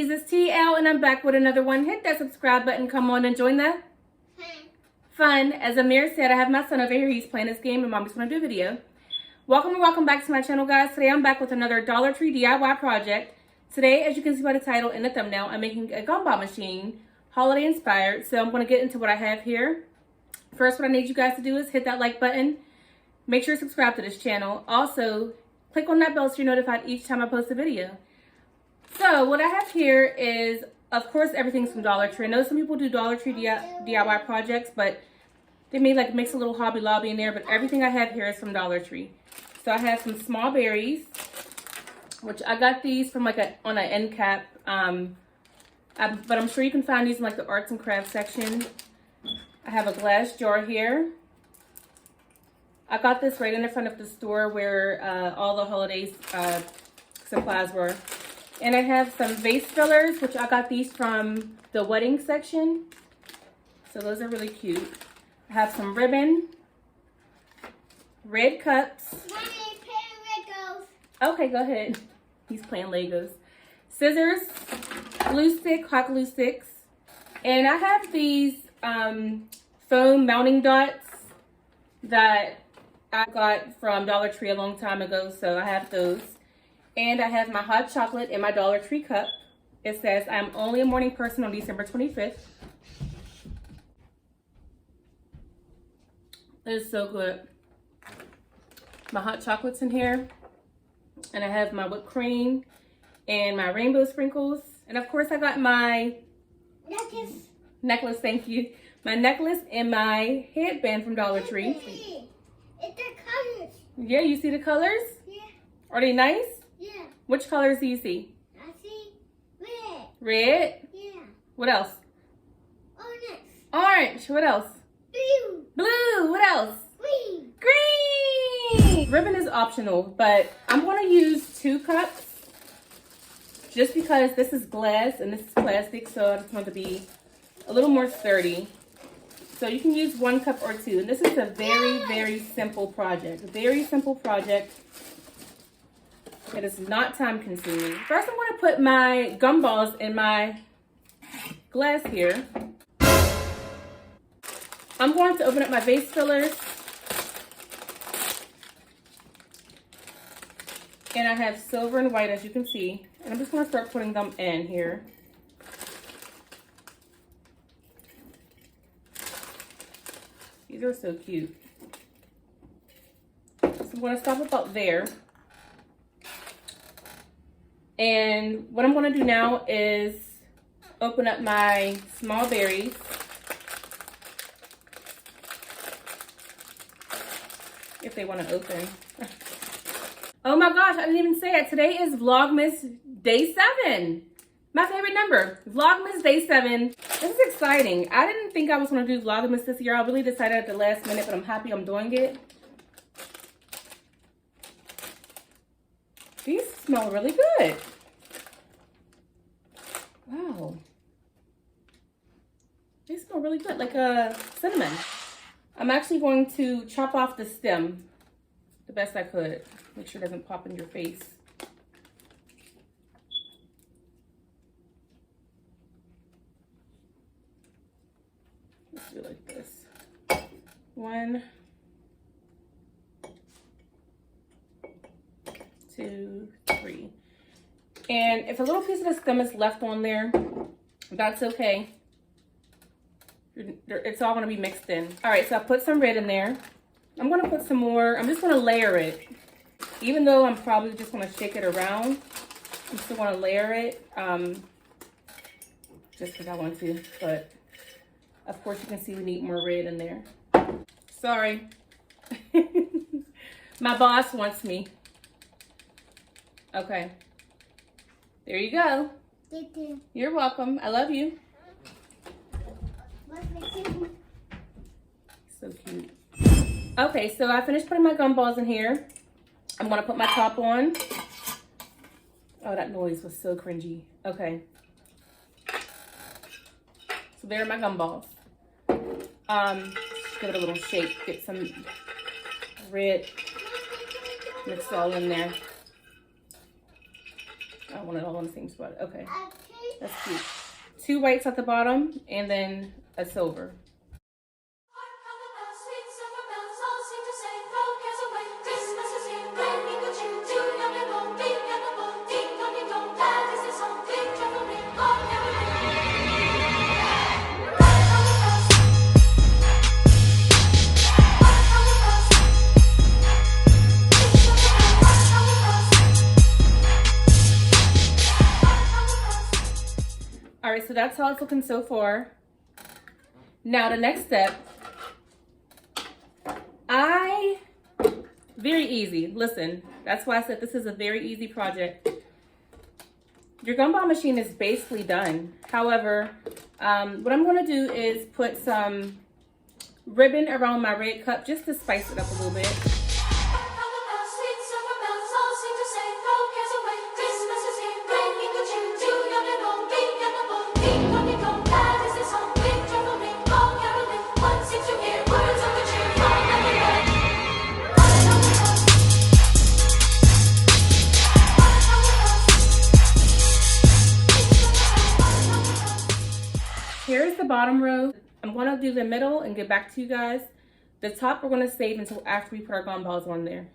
sweeties, it's TeeElle and I'm back with another one. Hit that subscribe button, come on and join the fun. As Amir said, I have my son over here, he's playing this game and mommy's gonna do a video. Welcome and welcome back to my channel, guys. Today I'm back with another Dollartree DIY project. Today, as you can see by the title and the thumbnail, I'm making a gumball machine, holiday inspired. So I'm gonna get into what I have here. First, what I need you guys to do is hit that like button. Make sure to subscribe to this channel. Also, click on that bell so you're notified each time I post a video. So what I have here is, of course, everything's from Dollar Tree. I know some people do Dollar Tree DIY projects, but they may like mix a little Hobby Lobby in there, but everything I have here is from Dollar Tree. So I have some small berries, which I got these from like on an end cap, but I'm sure you can find these in like the arts and crafts section. I have a glass jar here. I got this right in the front of the store where all the holidays supplies were. And I have some vase fillers, which I got these from the wedding section. So those are really cute. I have some ribbon, red cups. Mommy, playing Legos. Okay, go ahead. He's playing Legos. Scissors, glue stick, hot glue sticks. And I have these foam mounting dots that I got from Dollar Tree a long time ago, so I have those. And I have my hot chocolate in my Dollar Tree cup. It says, I'm only a morning person on December 25th. It is so good. My hot chocolate's in here. And I have my whipped cream and my rainbow sprinkles. And of course I got my necklace, thank you. My necklace and my headband from Dollar Tree. It's the colors. Yeah, you see the colors? Yeah. Are they nice? Yeah. Which colors do you see? I see red. Red? Yeah. What else? Orange. Orange. What else? Blue. Blue. What else? Green. Green. Ribbon is optional, but I'm going to use 2 cups just because this is glass and this is plastic, so I just want it to be a little more sturdy. So you can use 1 cup or 2. And this is a very, very simple project. A very simple project. It is not time consuming. First, I'm going to put my gumballs in my glass here. I'm going to open up my vase fillers. And I have silver and white, as you can see. And I'm just going to start putting them in here. These are so cute. So I'm going to stop about there. And what I'm going to do now is open up my small berries. If they want to open. Oh my gosh, I didn't even say it. Today is Vlogmas Day 7. My favorite number. Vlogmas Day 7. This is exciting. I didn't think I was going to do Vlogmas this year. I really decided at the last minute, but I'm happy I'm doing it. These smell really good. Wow. They smell really good, like a cinnamon. I'm actually going to chop off the stem the best I could. Make sure it doesn't pop in your face. Let's do it like this. 1, 2, 3. And if a little piece of the stem is left on there, that's okay. It's all going to be mixed in. All right, so I put some red in there. I'm going to put some more. I'm just going to layer it. Even though I'm probably just going to shake it around, I'm still going to layer it. Just because I want to. But, of course, you can see we need more red in there. Sorry. My boss wants me. Okay. There you go. Thank you. You're welcome. I love you. So cute. Okay, so I finished putting my gumballs in here. I'm going to put my top on. Oh, that noise was so cringy. Okay. So there are my gumballs. Just give it a little shake. Get some red. Mix it all in there. I want it all in the same spot. Okay. That's cute. 2 whites at the bottom and then a silver. All right, so that's how it's looking so far. Now the next step, very easy. Listen, that's why I said this is a very easy project. Your gumball machine is basically done. However, what I'm gonna do is put some ribbon around my red cup just to spice it up a little bit. Here's the bottom row. I'm gonna do the middle and get back to you guys. The top we're gonna save until after we put our gumballs on there.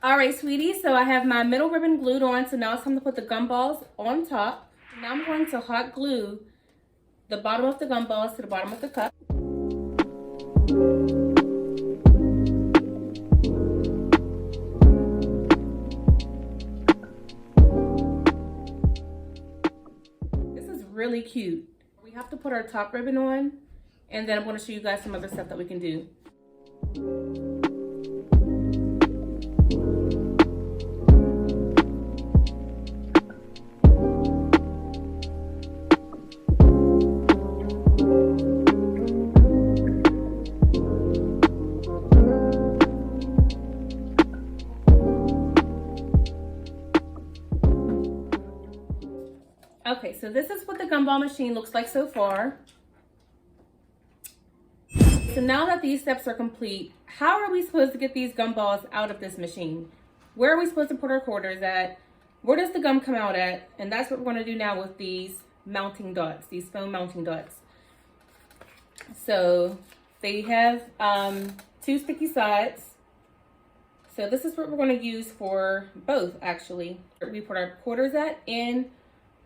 All right, sweeties, so I have my middle ribbon glued on, so now it's time to put the gumballs on top. Now I'm going to hot glue the bottom of the gumballs to the bottom of the cup. Really cute. We have to put our top ribbon on, and then I'm going to show you guys some other stuff that we can do. Okay, so this is what the gumball machine looks like so far. So now that these steps are complete, how are we supposed to get these gumballs out of this machine? Where are we supposed to put our quarters at? Where does the gum come out at? And that's what we're going to do now with these mounting dots, these foam mounting dots. So they have 2 sticky sides. So this is what we're going to use for both, actually. We put our quarters at and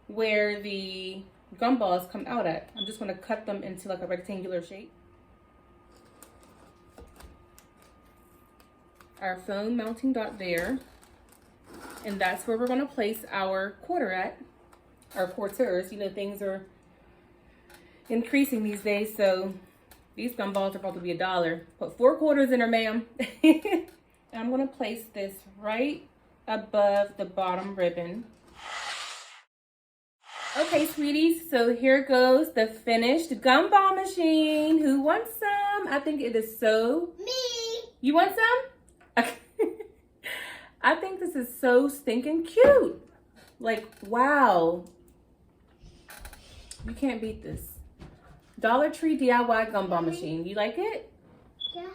where the gumballs come out at. I'm just going to cut them into like a rectangular shape. Our foam mounting dot there, and that's where we're going to place our quarter at, our quarters. You know, things are increasing these days, so these gumballs are probably $1. Put 4 quarters in there, ma'am. I'm going to place this right above the bottom ribbon. Okay, sweeties, so here goes the finished gumball machine. Who wants some? I think it is so... Me! You want some? Okay. I think this is so stinking cute. Like, wow. You can't beat this. Dollartree DIY gumball machine. You like it? Yeah.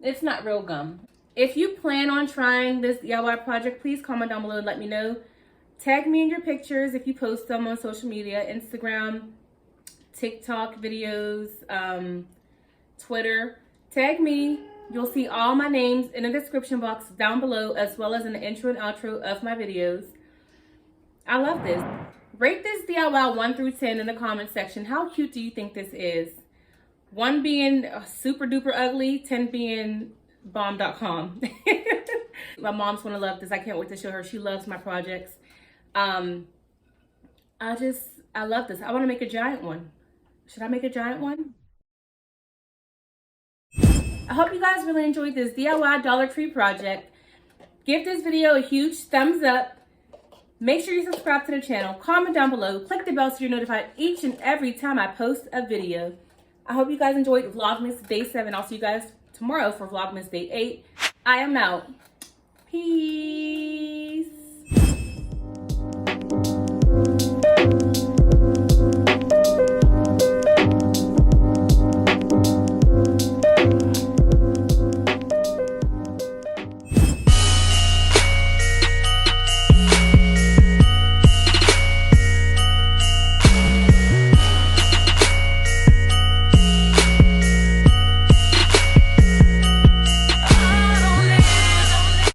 It's not real gum. If you plan on trying this DIY project, please comment down below and let me know. Tag me in your pictures if you post them on social media, Instagram, TikTok videos, Twitter. Tag me. You'll see all my names in the description box down below, as well as in the intro and outro of my videos. I love this. Rate this DIY 1 through 10 in the comment section. How cute do you think this is? 1 being super duper ugly, 10 being bomb.com. My mom's gonna love this. I can't wait to show her. She loves my projects. I love this. I want to make a giant one. Should I make a giant one? I hope you guys really enjoyed this DIY Dollartree project. Give this video a huge thumbs up. Make sure you subscribe to the channel. Comment down below. Click the bell so you're notified each and every time I post a video. I hope you guys enjoyed Vlogmas Day 7. I'll see you guys tomorrow for Vlogmas Day 8. I am out. Peace.